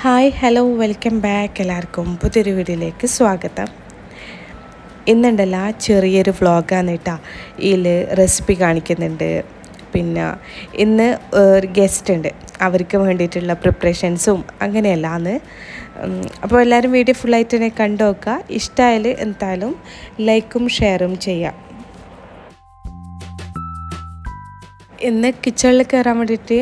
Hi hello welcome back. എല്ലാവർക്കും പുതിയൊരു വീഡിയോയിലേക്ക് സ്വാഗതം. ഇന്നുണ്ടല്ലോ ചെറിയൊരു വ്ളോഗാണ് കേട്ടോ. ഇതിൽ റെസിപ്പി കാണിക്കുന്നുണ്ട്. പിന്നെ ഇന്ന് ഒരു ഗസ്റ്റ് ഉണ്ട്, അവർക്ക് വേണ്ടിയിട്ടുള്ള പ്രിപ്പറേഷൻസും അങ്ങനെയല്ലാന്ന്. അപ്പോൾ എല്ലാവരും വീഡിയോ ഫുള്ളായിട്ട് തന്നെ കണ്ടു നോക്കുക. ഇഷ്ടമായാൽ എന്തായാലും ലൈക്കും ഷെയറും ചെയ്യാം. ഇന്ന് കിച്ചണിൽ കയറാൻ വേണ്ടിയിട്ട്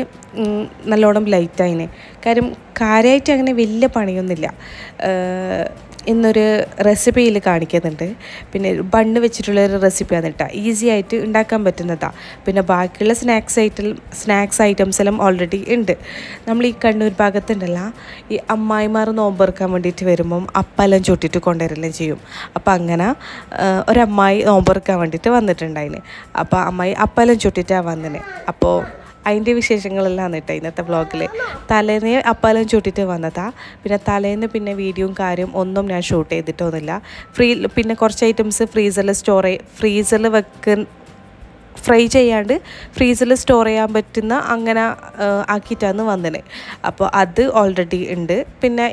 നല്ലോണം ലൈറ്റായിന്. കാര്യം കാര്യമായിട്ട് അങ്ങനെ വലിയ പണിയൊന്നുമില്ല. ഇന്നൊരു റെസിപ്പിയിൽ കാണിക്കുന്നുണ്ട്. പിന്നെ ബണ്ണ് വെച്ചിട്ടുള്ളൊരു റെസിപ്പിയാണ് കേട്ടോ. ഈസി ആയിട്ട് ഉണ്ടാക്കാൻ പറ്റുന്നതാണ്. പിന്നെ ബാക്കിയുള്ള സ്നാക്സ് ഐറ്റംസ് എല്ലാം ഓൾറെഡി ഉണ്ട്. നമ്മൾ ഈ കണ്ണൂർ ഭാഗത്തുണ്ടല്ല, ഈ അമ്മായിമാർ നോമ്പെറുക്കാൻ വേണ്ടിയിട്ട് വരുമ്പം അപ്പെല്ലാം ചുട്ടിട്ട് കൊണ്ടുവരെല്ലാം ചെയ്യും. അപ്പോൾ അങ്ങനെ ഒരമ്മായി നോമ്പെറുക്കാൻ വേണ്ടിയിട്ട് വന്നിട്ടുണ്ടായിന്. അപ്പോൾ അമ്മായി അപ്പെല്ലാം ചുട്ടിട്ടാണ് വന്നിന്. അപ്പോൾ അതിൻ്റെ വിശേഷങ്ങളെല്ലാം കേട്ടോ ഇന്നത്തെ വ്ളോഗിൽ. തലേന്ന് അപ്പെല്ലാം ചുട്ടിട്ട് വന്നതാണ്. പിന്നെ തലേന്ന് പിന്നെ വീഡിയോയും കാര്യം ഒന്നും ഞാൻ ഷൂട്ട് ചെയ്തിട്ടൊന്നുമില്ല. പിന്നെ കുറച്ച് ഐറ്റംസ് ഫ്രീസറിൽ ഫ്രൈ ചെയ്യാണ്ട് ഫ്രീസറിൽ സ്റ്റോർ ചെയ്യാൻ പറ്റുന്ന അങ്ങനെ ആക്കിയിട്ടാണ് വന്നത്. അപ്പോൾ അത് ഓൾറെഡി ഉണ്ട്. പിന്നെ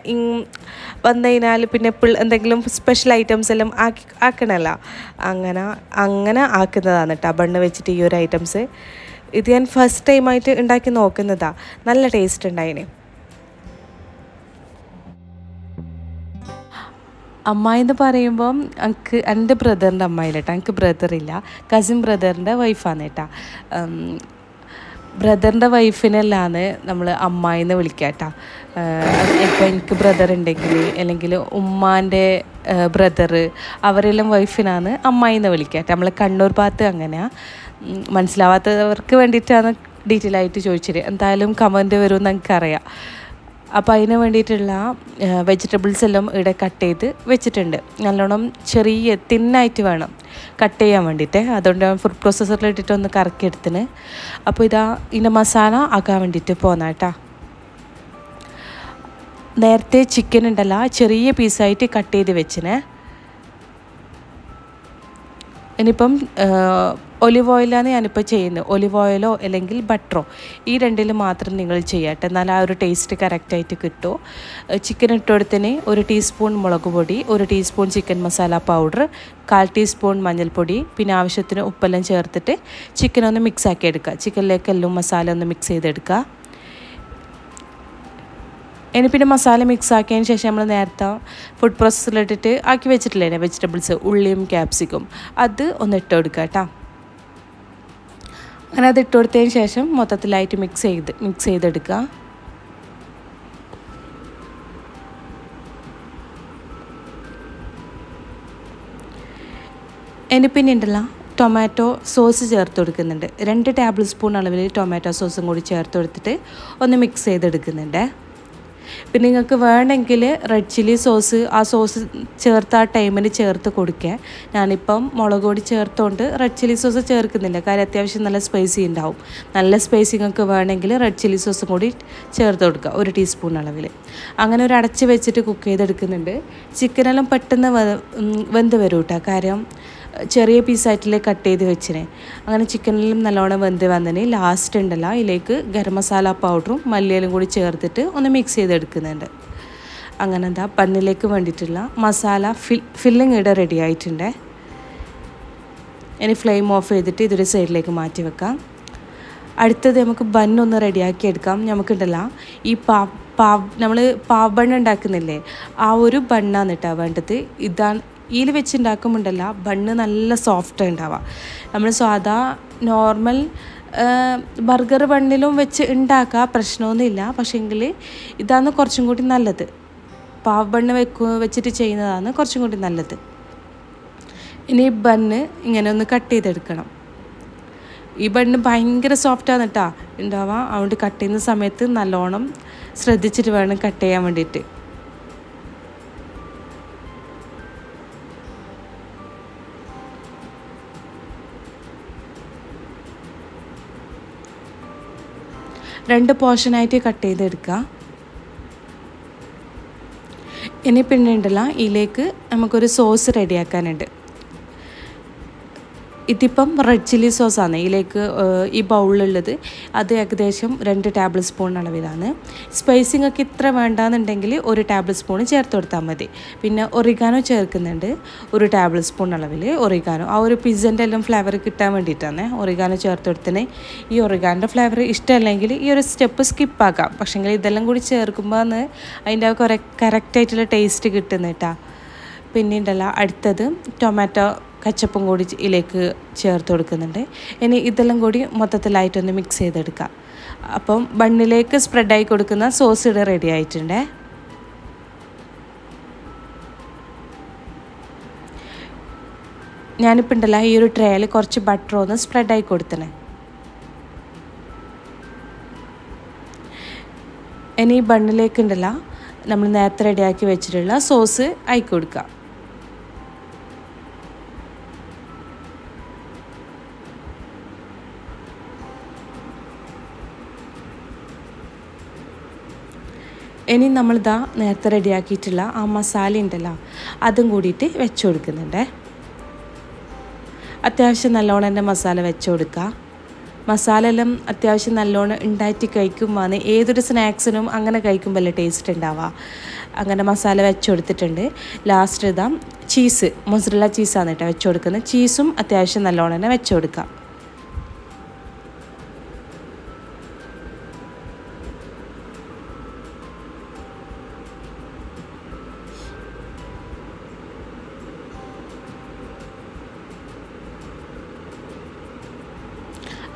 വന്നു കഴിഞ്ഞാൽ പിന്നെ എന്തെങ്കിലും സ്പെഷ്യൽ ഐറ്റംസ് എല്ലാം ആക്കണമല്ലോ, അങ്ങനെ ആക്കുന്നതാണ് കേട്ടോ ബണ്ണ് വെച്ചിട്ട് ഈ ഒരു ഐറ്റംസ്. ഇത് ഞാൻ ഫസ്റ്റ് ടൈമായിട്ട് ഉണ്ടാക്കി നോക്കുന്നതാണ്. നല്ല ടേസ്റ്റ് ഉണ്ടായിന്. അമ്മായി എന്ന് പറയുമ്പം എൻ്റെ ബ്രദറിൻ്റെ അമ്മായില്ല കേട്ടോ. എനിക്ക് ബ്രദറില്ല, കസിൻ ബ്രദറിൻ്റെ വൈഫാണ് കേട്ടോ. ബ്രദറിൻ്റെ വൈഫിനെല്ലാമാണ് നമ്മൾ അമ്മായിന്ന് വിളിക്കുക കേട്ടോ. ഇപ്പോൾ എനിക്ക് ബ്രദർ ഉണ്ടെങ്കിൽ അല്ലെങ്കിൽ ഉമ്മാൻ്റെ ബ്രദർ അവരെല്ലാം വൈഫിനാണ് അമ്മായിന്ന് വിളിക്കുക കേട്ടോ. നമ്മൾ കണ്ണൂർ ഭാഗത്ത് അങ്ങനെയാണ്. മനസ്സിലാവാത്തവർക്ക് വേണ്ടിയിട്ടാണ് ഡീറ്റെയിൽ ആയിട്ട് ചോദിച്ചത്. എന്തായാലും കമൻറ്റ് വരുമെന്ന് എനിക്കറിയാം. അപ്പോൾ അതിന് വേണ്ടിയിട്ടുള്ള വെജിറ്റബിൾസ് എല്ലാം ഇവിടെ കട്ട് ചെയ്ത് വെച്ചിട്ടുണ്ട്. നല്ലോണം ചെറിയ തിന്നായിട്ട് വേണം കട്ട് ചെയ്യാൻ വേണ്ടിയിട്ട്. അതുകൊണ്ട് ഫുഡ് പ്രോസസ്സറിൽ ഇട്ടിട്ടൊന്ന് കറക്കിയെടുത്തിന്. അപ്പോൾ ഇതിൻ്റെ മസാല ആക്കാൻ വേണ്ടിയിട്ട് പോന്നാ കേട്ടോ. നേരത്തെ ചിക്കൻ ഉണ്ടല്ലോ ചെറിയ പീസായിട്ട് കട്ട് ചെയ്ത് വെച്ചിനെ. ഇനിയിപ്പം ഒലിവ് ഓയിലാണ് ഞാനിപ്പോൾ ചെയ്യുന്നത്. ഒലിവ് ഓയിലോ അല്ലെങ്കിൽ ബട്ടറോ, ഈ രണ്ടിൽ മാത്രം നിങ്ങൾ ചെയ്യട്ടെ, എന്നാൽ ആ ഒരു ടേസ്റ്റ് കറക്റ്റായിട്ട് കിട്ടും. ചിക്കൻ ഇട്ടുകൊടുത്തിന് 1 ടീസ്പൂൺ മുളക് പൊടി, 1 teaspoon chicken masala powder, 1/4 teaspoon മഞ്ഞൾപ്പൊടി, പിന്നെ ആവശ്യത്തിന് ഉപ്പെല്ലാം ചേർത്തിട്ട് ചിക്കനൊന്ന് മിക്സ് ആക്കി എടുക്കുക. ചിക്കനിലേക്ക് എല്ലാം മസാല ഒന്ന് മിക്സ് ചെയ്തെടുക്കുക. ഇനി പിന്നെ മസാല മിക്സ് ആക്കിയതിന് ശേഷം നമ്മൾ നേരത്തെ ഫുഡ് പ്രോസസ്സറിലിട്ടിട്ട് ആക്കി വെച്ചിട്ടില്ലേ വെജിറ്റബിൾസ്, ഉള്ളിയും ക്യാപ്സിക്കും, അത് ഒന്ന് ഇട്ട് കൊടുക്കുക കേട്ടോ. അങ്ങനെ അത് ഇട്ട് കൊടുത്തതിന് ശേഷം മൊത്തത്തിലായിട്ട് മിക്സ് ചെയ്തെടുക്കുക. ഇനി പിന്നെ ഉണ്ടല്ലോ ടൊമാറ്റോ സോസ് ചേർത്ത് കൊടുക്കുന്നുണ്ട്. 2 ടേബിൾ സ്പൂൺ അളവിൽ ടൊമാറ്റോ സോസും കൂടി ചേർത്ത് കൊടുത്തിട്ട് ഒന്ന് മിക്സ് ചെയ്തെടുക്കുന്നുണ്ട്. പിന്നെ നിങ്ങൾക്ക് വേണമെങ്കിൽ റെഡ് ചില്ലി സോസ്, ആ സോസ് ചേർത്ത് ആ ടൈമിന് ചേർത്ത് കൊടുക്കുക. ഞാനിപ്പം മുളക് പൊടി ചേർത്തുകൊണ്ട് റെഡ് ചില്ലി സോസ് ചേർക്കുന്നില്ല. കാര്യം അത്യാവശ്യം നല്ല സ്പൈസി ഉണ്ടാവും. നല്ല സ്പൈസി നിങ്ങൾക്ക് വേണമെങ്കിൽ റെഡ് ചില്ലി സോസും കൂടി ചേർത്ത് കൊടുക്കുക 1 ടീസ്പൂൺ അളവിൽ. അങ്ങനെ ഒരു അടച്ച് വെച്ചിട്ട് കുക്ക് ചെയ്തെടുക്കുന്നുണ്ട്. ചിക്കനെല്ലാം പെട്ടെന്ന് വെന്ത് വരും കേട്ടോ. കാര്യം ചെറിയ പീസായിട്ടില്ലേ കട്ട് ചെയ്ത് വെച്ചിനെ. അങ്ങനെ ചിക്കനിലും നല്ലോണം വെന്ത് വന്നതിന് ലാസ്റ്റ് ഉണ്ടല്ലോ ഇതിലേക്ക് ഗരം മസാല പൗഡറും മല്ലിയിലും കൂടി ചേർത്തിട്ട് ഒന്ന് മിക്സ് ചെയ്തെടുക്കുന്നുണ്ട്. അങ്ങനെ എന്താ ബണ്ണിലേക്ക് വേണ്ടിയിട്ടുള്ള മസാല ഫില്ലിങ് ഇവിടെ റെഡി ആയിട്ടുണ്ട്. ഇനി ഫ്ലെയിം ഓഫ് ചെയ്തിട്ട് ഇതൊരു സൈഡിലേക്ക് മാറ്റി വെക്കാം. അടുത്തത് നമുക്ക് ബണ്ണൊന്ന് റെഡിയാക്കി എടുക്കാം. നമുക്കുണ്ടല്ലോ ഈ നമ്മൾ പാവ് ബണ്ണ് ഉണ്ടാക്കുന്നില്ലേ, ആ ഒരു ബണ്ണാണ് കേട്ടോ വേണ്ടത്. ഇതാണ് ഇതിൽ വെച്ചുണ്ടാക്കുമ്പോണ്ടല്ല ബണ്ണ് നല്ല സോഫ്റ്റ് ഉണ്ടാവുക. നമ്മൾ സാധാ നോർമൽ ബർഗർ ബണ്ണിലും വെച്ച് ഉണ്ടാക്കുക, പ്രശ്നമൊന്നുമില്ല. പക്ഷേങ്കിൽ ഇതാണ് കുറച്ചും കൂടി നല്ലത്. പാവ് ബണ്ണ് വെച്ചിട്ട് ചെയ്യുന്നതാണ് കുറച്ചും കൂടി നല്ലത്. ഇനി ബണ്ണ് ഇങ്ങനെ ഒന്ന് കട്ട് ചെയ്തെടുക്കണം. ഈ ബണ്ണ് ഭയങ്കര സോഫ്റ്റാണ് കേട്ടോ ഉണ്ടാവുക. അതുകൊണ്ട് കട്ട് ചെയ്യുന്ന സമയത്ത് നല്ലോണം ശ്രദ്ധിച്ചിട്ട് വേണം കട്ട് ചെയ്യാൻ വേണ്ടിയിട്ട്. രണ്ട് പോർഷനായിട്ട് കട്ട് ചെയ്തെടുക്കുക. ഇനി പിന്നെ ഉണ്ടല്ല, ഇതിലേക്ക് നമുക്കൊരു സോസ് റെഡിയാക്കാനുണ്ട്. ഇതിപ്പം റെഡ് ചില്ലി സോസാണ് ഇതിലേക്ക് ഈ ബൗളിലുള്ളത്. അത് ഏകദേശം 2 ടേബിൾ സ്പൂൺ അളവിലാണ്. സ്പൈസിങ് ഒക്കെ ഇത്ര വേണ്ടാന്നുണ്ടെങ്കിൽ 1 ടേബിൾ സ്പൂൺ ചേർത്ത് കൊടുത്താൽ മതി. പിന്നെ ഒറിഗാനോ ചേർക്കുന്നുണ്ട് 1 ടേബിൾ സ്പൂൺ അളവിൽ. ഒറിഗാനോ ആ ഒരു പിസ്സൻ്റെ എല്ലാം ഫ്ലേവർ കിട്ടാൻ വേണ്ടിയിട്ടാണ് ഒറിഗാനോ ചേർത്ത് കൊടുത്തത്. ഈ ഒറിഗാനോൻ്റെ ഫ്ലേവർ ഇഷ്ടമല്ലെങ്കിൽ ഈ ഒരു സ്റ്റെപ്പ് സ്കിപ്പാക്കാം. പക്ഷേങ്കിൽ ഇതെല്ലാം കൂടി ചേർക്കുമ്പോൾ അതിൻ്റെ കറക്റ്റായിട്ടുള്ള ടേസ്റ്റ് കിട്ടുന്നത് കേട്ടോ. പിന്നെ ഉണ്ടല്ലോ, അടുത്തത് ടൊമാറ്റോ കച്ചപ്പും കൂടി ഇതിലേക്ക് ചേർത്ത് കൊടുക്കുന്നുണ്ട്. ഇനി ഇതെല്ലാം കൂടി മൊത്തത്തിലായിട്ടൊന്ന് മിക്സ് ചെയ്തെടുക്കാം. അപ്പം ബണ്ണിലേക്ക് സ്പ്രെഡായി കൊടുക്കുന്ന സോസ് ഇവിടെ റെഡി ആയിട്ടുണ്ട്. ഞാനിപ്പോൾ ഉണ്ടല്ലോ ഈ ഒരു ട്രേയിൽ കുറച്ച് ബട്ടർ ഒന്ന് സ്പ്രെഡായി കൊടുത്തണേ. ഇനി ഈ ബണ്ണിലേക്ക് ഉണ്ടല്ലോ നമ്മൾ നേരത്തെ റെഡിയാക്കി വെച്ചിട്ടുള്ള സോസ് ആയി കൊടുക്കുക. ഇനി നമ്മളിതാ നേരത്തെ റെഡിയാക്കിയിട്ടുള്ള ആ മസാല ഉണ്ടല്ലോ അതും കൂടിയിട്ട് വെച്ച് കൊടുക്കുന്നുണ്ട്. അത്യാവശ്യം നല്ലോണം തന്നെ മസാല വെച്ച് കൊടുക്കുക. മസാല എല്ലാം അത്യാവശ്യം നല്ലോണം ഉണ്ടായിട്ട് കഴിക്കുമ്പോൾ ഏതൊരു സ്നാക്സിനും അങ്ങനെ കഴിക്കുമ്പോൾ ടേസ്റ്റ് ഉണ്ടാവുക. അങ്ങനെ മസാല വെച്ച് കൊടുത്തിട്ടുണ്ട്. ലാസ്റ്റ് ഇതാ ചീസ്, മൊസറല്ല ചീസാണ് കേട്ടോ വെച്ച് കൊടുക്കുന്നത്. ചീസും അത്യാവശ്യം നല്ലോണം തന്നെ വെച്ച് കൊടുക്കുക.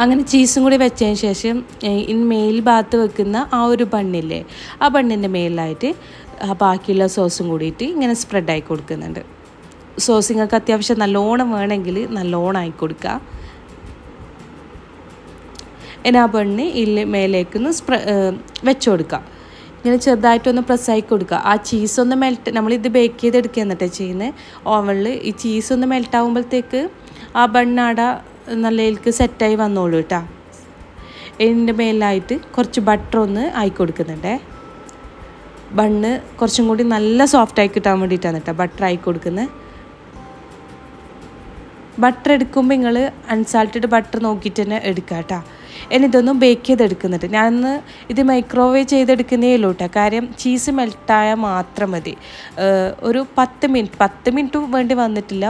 അങ്ങനെ ചീസും കൂടി വെച്ചതിന് ശേഷം മേൽ ഭാഗത്ത് വെക്കുന്ന ആ ഒരു ബണ്ണില്ലേ, ആ ബണ്ണിൻ്റെ മേലിലായിട്ട് ആ ബാക്കിയുള്ള സോസും കൂടിയിട്ട് ഇങ്ങനെ സ്പ്രെഡായി കൊടുക്കുന്നുണ്ട്. സോസ് നിങ്ങൾക്ക് അത്യാവശ്യം നല്ലോണം വേണമെങ്കിൽ നല്ലോണം ആയി കൊടുക്കുക. ഇനി ആ ബണ്ണ് ഇതിൽ മേലേക്കൊന്ന് വെച്ച് കൊടുക്കുക. ഇങ്ങനെ ചെറുതായിട്ടൊന്ന് പ്രസ്സായി കൊടുക്കുക. ആ ചീസൊന്ന് മെൽറ്റ്, നമ്മളിത് ബേക്ക് ചെയ്തെടുക്കുക എന്നിട്ട് ചെയ്യുന്നത് ഓവനിൽ. ഈ ചീസൊന്ന് മെൽറ്റാകുമ്പോഴത്തേക്ക് ആ ബണ്ണാട നല്ലതിലേക്ക് സെറ്റായി വന്നോളൂ കേട്ടോ. ഇതിൻ്റെ മേലായിട്ട് കുറച്ച് ബട്ടർ ഒന്ന് ആയി കൊടുക്കുന്നുണ്ട്. ബണ്ണ് കുറച്ചും കൂടി നല്ല സോഫ്റ്റായി കിട്ടാൻ വേണ്ടിയിട്ടാണ് കേട്ടോ ബട്ടർ ആയി കൊടുക്കുന്നത്. ബട്ടർ എടുക്കുമ്പോൾ നിങ്ങൾ അൺസാൾട്ടഡ് ബട്ടർ നോക്കിയിട്ട് തന്നെ എടുക്കുക കേട്ടോ. ഇനി ഇതൊന്നും ബേക്ക് ചെയ്തെടുക്കുന്നുണ്ട്. ഞാനൊന്ന് ഇത് മൈക്രോവേവ് ചെയ്തെടുക്കുന്നേ ഉള്ളൂ കേട്ടോ. കാര്യം ചീസ് മെൽട്ടായാൽ മാത്രം മതി. ഒരു 10 മിനിറ്റ് വേണ്ടി വന്നിട്ടില്ല,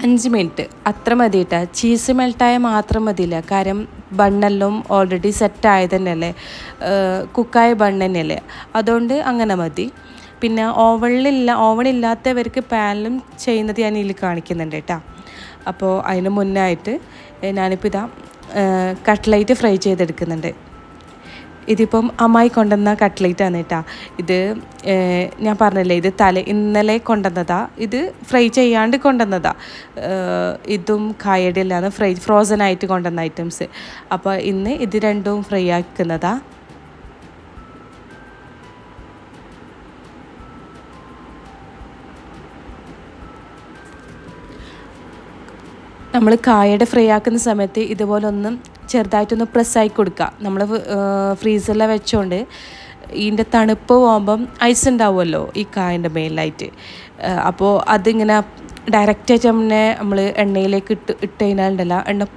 5 മിനിറ്റ് അത്ര മതി കേട്ടോ. ചീസ് മെൽട്ടായാൽ മാത്രം മതിയില്ല. കാര്യം ബണ്ണെല്ലാം ഓൾറെഡി സെറ്റായത് തന്നെയല്ലേ, കുക്കായ ബണ്ണ് തന്നെയല്ലേ, അതുകൊണ്ട് അങ്ങനെ മതി. പിന്നെ ഓവണില്ലാത്തവർക്ക് പാനിലും ചെയ്യുന്നത് ഞാൻ ഇതിൽ കാണിക്കുന്നുണ്ട് കേട്ടോ. അപ്പോൾ അതിന് മുന്നായിട്ട് ഞാനിപ്പോൾ ഇതാ കട്ട്ലൈറ്റ് ഫ്രൈ ചെയ്തെടുക്കുന്നുണ്ട്. ഇതിപ്പം അമ്മായി കൊണ്ടുവന്ന കട്ട്ലേറ്റാണ് കേട്ടോ. ഇത് ഞാൻ പറഞ്ഞില്ലേ, ഇത് ഇന്നലെ കൊണ്ടുവന്നതാ. ഇത് ഫ്രൈ ചെയ്യാണ്ട് കൊണ്ടുവന്നതാ. ഇതും കായടെല്ലാം ഫ്രോസനായിട്ട് കൊണ്ടുവന്ന ഐറ്റംസ്. അപ്പോൾ ഇന്ന് ഇത് രണ്ടും ഫ്രൈ ആക്കുന്നതാ. നമ്മൾ കായയുടെ ഫ്രൈ ആക്കുന്ന സമയത്ത് ഇതുപോലെ ഒന്ന് ചെറുതായിട്ടൊന്ന് പ്രസ്സായി കൊടുക്കുക. നമ്മൾ ഫ്രീസറിൽ വെച്ചുകൊണ്ട് ഇതിൻ്റെ തണുപ്പ് പോകുമ്പം ഐസ് ഉണ്ടാവുമല്ലോ ഈ കായൻ്റെ മേലായിട്ട്. അപ്പോൾ അതിങ്ങനെ ഡയറക്റ്റായിട്ട് നമ്മൾ എണ്ണയിലേക്ക് ഇട്ട് കഴിഞ്ഞാലുണ്ടല്ലോ, എണ്ണ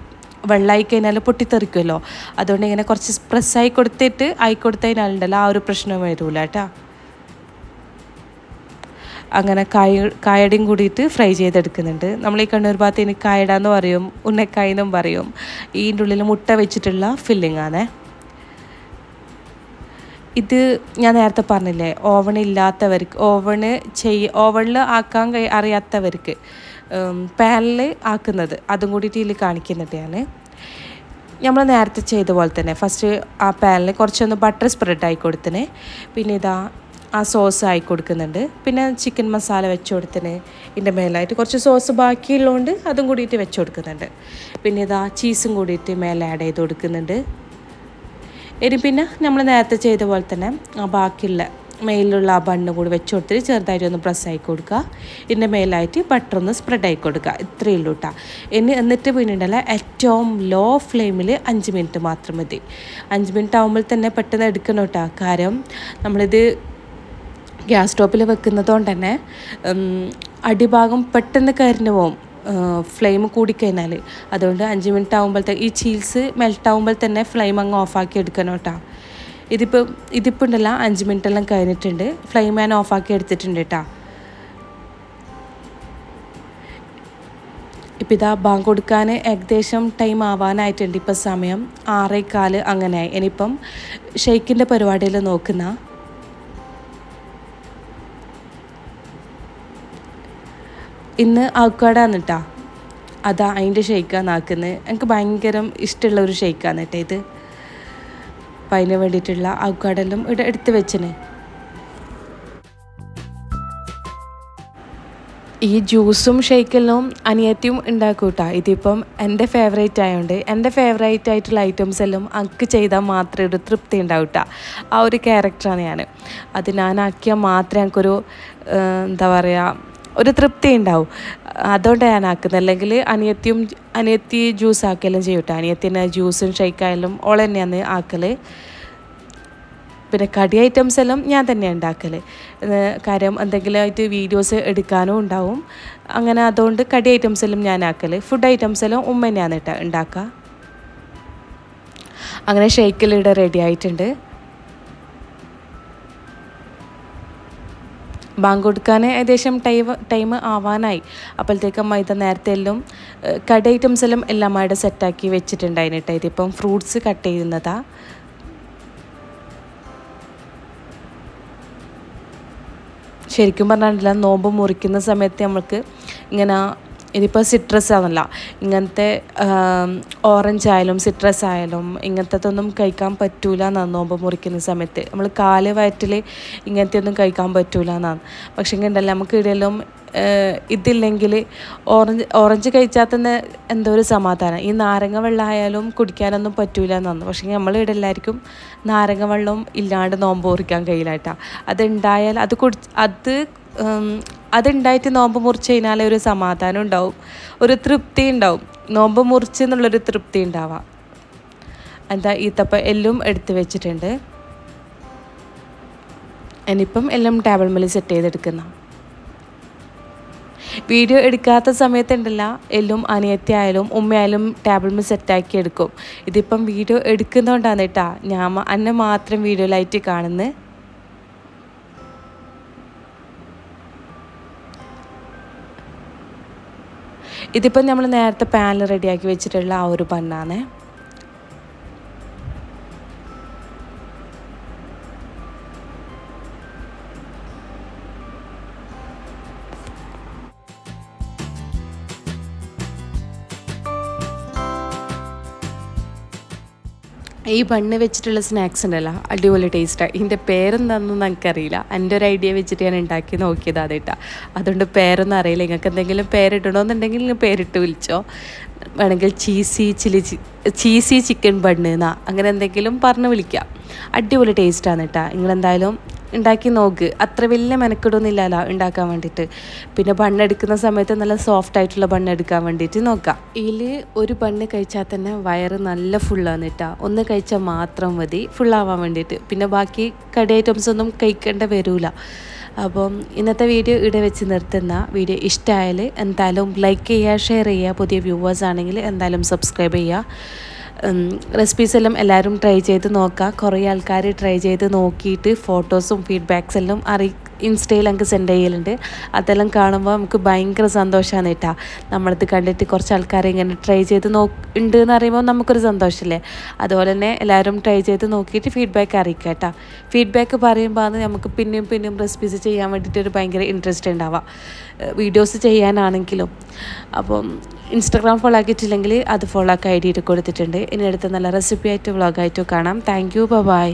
വെള്ളമായി കഴിഞ്ഞാൽ പൊട്ടിത്തെറിക്കുമല്ലോ. അതുകൊണ്ട് ഇങ്ങനെ കുറച്ച് പ്രസ്സായി കൊടുത്തിട്ട് ആയി കൊടുത്തു കഴിഞ്ഞാലുണ്ടല്ലോ ആ ഒരു പ്രശ്നം വരില്ല കേട്ടോ. അങ്ങനെ കായടയും കൂടിയിട്ട് ഫ്രൈ ചെയ്തെടുക്കുന്നുണ്ട്. നമ്മൾ ഈ കണ്ണൂർ ഭാഗത്ത് ഇനി കായട എന്ന് പറയും, ഉന്നക്കായ എന്നും പറയും. ഇതിൻ്റെ ഉള്ളിൽ മുട്ട വെച്ചിട്ടുള്ള ഫില്ലിംഗ് ആണ്. ഇത് ഞാൻ നേരത്തെ പറഞ്ഞില്ലേ, ഓവണില്ലാത്തവർക്ക്, ഓവണിൽ ആക്കാൻ അറിയാത്തവർക്ക് പാനിൽ ആക്കുന്നത് അതും കൂടിയിട്ട് ഇതിൽ കാണിക്കുന്നുണ്ട് ഞാൻ. നമ്മൾ നേരത്തെ ചെയ്ത പോലെ തന്നെ ഫസ്റ്റ് ആ പാനിൽ കുറച്ചൊന്ന് ബട്ടർ സ്പ്രെഡ് ആയി കൊടുത്തിന്. പിന്നെ ഇതാ ആ സോസ് ആയി കൊടുക്കുന്നുണ്ട്. പിന്നെ ചിക്കൻ മസാല വെച്ച് കൊടുത്തിന്. ഇതിൻ്റെ മേലായിട്ട് കുറച്ച് സോസ് ബാക്കിയുള്ളതുകൊണ്ട് അതും കൂടിയിട്ട് വെച്ച് കൊടുക്കുന്നുണ്ട്. പിന്നെ ഇതാ ചീസും കൂടിയിട്ട് മേലെ ആഡ് ചെയ്ത് കൊടുക്കുന്നുണ്ട്. ഇനി പിന്നെ നമ്മൾ നേരത്തെ ചെയ്ത പോലെ തന്നെ ആ ബാക്കിയുള്ള മേലിലുള്ള ആ ബണ്ണ് കൂടി വെച്ച് കൊടുത്തിട്ട് ചെറുതായിട്ടൊന്ന് പ്രസ് ആക്കി കൊടുക്കുക. ഇതിൻ്റെ മേലായിട്ട് ബട്ടർ ഒന്ന് സ്പ്രെഡ് ആക്കി കൊടുക്കുക. ഇത്രയേ ഉള്ളൂ കേട്ടോ. എന്നിട്ട് പിന്നീടല്ല ഏറ്റവും ലോ ഫ്ലെയിമിൽ 5 മിനിറ്റ് മാത്രം മതി. 5 മിനിറ്റ് ആകുമ്പോൾ തന്നെ പെട്ടെന്ന് എടുക്കണം കേട്ടോ. കാരണം നമ്മളിത് ഗ്യാസ് സ്റ്റോപ്പിൽ വെക്കുന്നതുകൊണ്ട് തന്നെ അടിഭാഗം പെട്ടെന്ന് കരിഞ്ഞു പോകും ഫ്ലെയിം കൂടിക്കഴിഞ്ഞാൽ. അതുകൊണ്ട് 5 മിനിറ്റ് ആകുമ്പോഴത്തേക്ക് ഈ ചീസ് മെൽറ്റ് ആകുമ്പോൾ തന്നെ ഫ്ലെയിം അങ്ങ് ഓഫാക്കി എടുക്കണം കേട്ടോ. ഇതിപ്പോൾ ഉണ്ടല്ല 5 മിനിറ്റെല്ലാം കഴിഞ്ഞിട്ടുണ്ട്. ഫ്ലെയിം ഞാൻ ഓഫാക്കി എടുത്തിട്ടുണ്ട് കേട്ടോ. ഇപ്പം ഇതാ ബാങ്ക് കൊടുക്കാൻ ഏകദേശം ടൈം ആവാനായിട്ടുണ്ട്. ഇപ്പം സമയം 6:15 അങ്ങനെയായി. ഇനിയിപ്പം ഷെയ്ക്കിൻ്റെ പരിപാടിയിൽ നോക്കുന്ന ഇന്ന് അവക്കാടാണ് കേട്ടോ. അതാ അതിൻ്റെ ഷെയ്ക്കാണ് ആക്കുന്നത്. എനിക്ക് ഭയങ്കര ഇഷ്ടമുള്ള ഒരു ഷെയ്ക്കാണ് കേട്ടോ ഇത്. അപ്പം അതിന് വേണ്ടിയിട്ടുള്ള അവക്കാടെല്ലാം ഇവിടെ എടുത്ത് വെച്ചിന്. ഈ ജ്യൂസും ഷെയ്ക്കെല്ലാം അനിയത്തിയും ഉണ്ടാക്കും കേട്ടോ. ഇതിപ്പം എൻ്റെ ഫേവറേറ്റ് ആയതുകൊണ്ട് എൻ്റെ ഫേവറേറ്റ് ആയിട്ടുള്ള ഐറ്റംസ് എല്ലാം എനിക്ക് ചെയ്താൽ മാത്രമേ ഒരു തൃപ്തി ഉണ്ടാവും കേട്ടോ. ആ ഒരു ക്യാരക്ടറാണ് ഞാൻ. അത് ഞാനാക്കിയാൽ മാത്രമേ എനിക്കൊരു എന്താ പറയുക ഒരു തൃപ്തി ഉണ്ടാവും. അതുകൊണ്ടാണ് ഞാൻ ആക്കുന്നത്. അല്ലെങ്കിൽ അനിയത്തി ജ്യൂസ് ആക്കലും ചെയ്യും കേട്ടോ. അനിയത്തിന് ജ്യൂസും ഷെയ്ക്കായാലും ഓൾ തന്നെയാണ് ആക്കൽ. പിന്നെ കടി ഐറ്റംസ് എല്ലാം ഞാൻ തന്നെയാണ് ഉണ്ടാക്കൽ. കാര്യം എന്തെങ്കിലും ആയിട്ട് വീഡിയോസ് എടുക്കാനും ഉണ്ടാവും. അങ്ങനെ അതുകൊണ്ട് കടി ഐറ്റംസ് എല്ലാം ഞാൻ ആക്കൽ. ഫുഡ് ഐറ്റംസ് എല്ലാം ഉമ്മ തന്നെയാണ് കേട്ടോ ഉണ്ടാക്കുക. അങ്ങനെ ഷെയ്ക്കിലിവിടെ റെഡി ആയിട്ടുണ്ട്. ബാങ്ക് കൊടുക്കാൻ ഏകദേശം ടൈം ആവാനായി. അപ്പോഴത്തേക്കും മൈദ നേരത്തെ എല്ലാം കടി ഐറ്റംസ് എല്ലാം എല്ലാമായിട്ട് സെറ്റാക്കി വെച്ചിട്ടുണ്ടായിരുന്നു കേട്ടോ. ഇതിപ്പം ഫ്രൂട്ട്സ് കട്ട് ചെയ്യുന്നതാണ്. ശരിക്കും പറഞ്ഞിട്ടില്ല, നോമ്പ് മുറിക്കുന്ന സമയത്ത് നമ്മൾക്ക് ഇങ്ങനെ ഇതിപ്പോൾ സിട്രസ് ആണല്ല, ഇങ്ങനത്തെ ഓറഞ്ച് ആയാലും സിട്രസ് ആയാലും ഇങ്ങനത്തെതൊന്നും കഴിക്കാൻ പറ്റൂല എന്നാണ് നോമ്പ് മുറിക്കുന്ന സമയത്ത്. നമ്മൾ കാല് വയറ്റിൽ ഇങ്ങനത്തെ ഒന്നും കഴിക്കാൻ പറ്റൂല എന്നാണ്. പക്ഷേ ഇങ്ങനെയല്ല, നമുക്ക് ഇവിടെയെല്ലാം ഇതില്ലെങ്കിൽ ഓറഞ്ച് കഴിച്ചാൽ തന്നെ എന്തോ ഒരു സമാധാനം. ഈ നാരങ്ങ വെള്ളം ആയാലും കുടിക്കാനൊന്നും പറ്റൂല എന്നാണ്. പക്ഷേ നമ്മളിവിടെ എല്ലാവർക്കും നാരങ്ങ വെള്ളം ഇല്ലാണ്ട് നോമ്പ് മുറിക്കാൻ കഴിയില്ല കേട്ടോ. അതുണ്ടായാൽ അതുണ്ടായിട്ട് നോമ്പ് മുറിച്ച് കഴിഞ്ഞാൽ ഒരു സമാധാനം ഉണ്ടാവും, ഒരു തൃപ്തി ഉണ്ടാവും. നോമ്പ് മുറിച്ച് എന്നുള്ളൊരു തൃപ്തി ഉണ്ടാവാം. എന്താ ഈത്തപ്പം എല്ലാം എടുത്ത് വെച്ചിട്ടുണ്ട്. ഇനിയിപ്പം എല്ലാം ടേബിൾ മേൽ സെറ്റ് ചെയ്തെടുക്കുന്ന. വീഡിയോ എടുക്കാത്ത സമയത്തുണ്ടല്ല എല്ലാം അനിയത്തി ആയാലും ഉമ്മയായാലും ടേബിൾ മേൽ സെറ്റാക്കി എടുക്കും. ഇതിപ്പം വീഡിയോ എടുക്കുന്നതുകൊണ്ടാണ് കേട്ടോ ഞാൻ എന്നെ മാത്രം വീഡിയോയിലായിട്ട് കാണുന്നത്. ഇതിപ്പം നമ്മൾ നേരത്തെ പാനിൽ റെഡിയാക്കി വെച്ചിട്ടുള്ള ആ ഒരു ബണ്ണാണ്. ഈ ബണ്ണ് വെച്ചിട്ടുള്ള സ്നാക്സ് ഉണ്ടല്ലോ, അടിപൊളി ടേസ്റ്റാണ്. ഇതിൻ്റെ പേരെന്താണെന്നൊന്നും എനിക്കറിയില്ല. എൻ്റെ ഒരു ഐഡിയ വെച്ചിട്ട് ഞാൻ ഉണ്ടാക്കി നോക്കിയത് അതിട്ടാ. അതുകൊണ്ട് പേരൊന്നും അറിയില്ല. നിങ്ങൾക്ക് എന്തെങ്കിലും പേരിടണമെന്നുണ്ടെങ്കിൽ നിങ്ങൾ പേരിട്ട് വിളിച്ചോ. വേണമെങ്കിൽ ചീസി ചിക്കൻ ബണ്ണ് എന്നാ അങ്ങനെ എന്തെങ്കിലും പറഞ്ഞ് വിളിക്കാം. അടിപൊളി ടേസ്റ്റാണ് കേട്ടോ. നിങ്ങളെന്തായാലും ഉണ്ടാക്കി നോക്ക്. അത്ര വലിയ മെനക്കെടൊന്നുമില്ലല്ലോ ഉണ്ടാക്കാൻ വേണ്ടിയിട്ട്. പിന്നെ ബണ്ണെടുക്കുന്ന സമയത്ത് നല്ല സോഫ്റ്റ് ആയിട്ടുള്ള ബണ്ണെടുക്കാൻ വേണ്ടിയിട്ട് നോക്കാം. ഇതിൽ ഒരു ബണ്ണ് കഴിച്ചാൽ തന്നെ വയറ് നല്ല ഫുള്ളാണ് കേട്ടോ. ഒന്ന് കഴിച്ചാൽ മാത്രം മതി ഫുള്ളാവാൻ വേണ്ടിയിട്ട്. പിന്നെ ബാക്കി കടി ഐറ്റംസ് ഒന്നും കഴിക്കേണ്ട വരില്ല. അപ്പം ഇന്നത്തെ വീഡിയോ ഇവിടെ വെച്ച് നിർത്തുന്ന. വീഡിയോ ഇഷ്ടമായാൽ എന്തായാലും ലൈക്ക് ചെയ്യുക, ഷെയർ ചെയ്യുക. പുതിയ വ്യൂവേഴ്സ് ആണെങ്കിൽ എന്തായാലും സബ്സ്ക്രൈബ് ചെയ്യുക. റെസിപ്പീസ് എല്ലാം എല്ലാവരും ട്രൈ ചെയ്ത് നോക്കുക. കുറേ ആൾക്കാർ ട്രൈ ചെയ്ത് നോക്കിയിട്ട് ഫോട്ടോസും ഫീഡ്ബാക്സ് എല്ലാം ഇൻസ്റ്റയിൽ എനിക്ക് സെൻഡ് ചെയ്യലുണ്ട്. അതെല്ലാം കാണുമ്പോൾ നമുക്ക് ഭയങ്കര സന്തോഷമാണ് കേട്ടോ. നമ്മളിത് കണ്ടിട്ട് കുറച്ച് ആൾക്കാരെ ഇങ്ങനെ ട്രൈ ചെയ്ത് ഉണ്ട് എന്ന് അറിയുമ്പോൾ നമുക്കൊരു സന്തോഷമല്ലേ. അതുപോലെ തന്നെ എല്ലാവരും ട്രൈ ചെയ്ത് നോക്കിയിട്ട് ഫീഡ്ബാക്ക് അറിയിക്കുക കേട്ടോ. ഫീഡ്ബാക്ക് പറയുമ്പോൾ അത് നമുക്ക് പിന്നെയും റെസിപ്പീസ് ചെയ്യാൻ വേണ്ടിയിട്ടൊരു ഭയങ്കര ഇൻട്രസ്റ്റ് ഉണ്ടാവുക, വീഡിയോസ് ചെയ്യാനാണെങ്കിലും. അപ്പം ഇൻസ്റ്റാഗ്രാം ഫോളോ ആക്കിയിട്ടില്ലെങ്കിൽ അത് ഫോളോ ആക്കി ID കൊടുത്തിട്ടുണ്ട്. ഇനി അടുത്ത നല്ല റെസിപ്പി ആയിട്ട് വ്ളോഗായിട്ടും കാണാം. Thank you, by.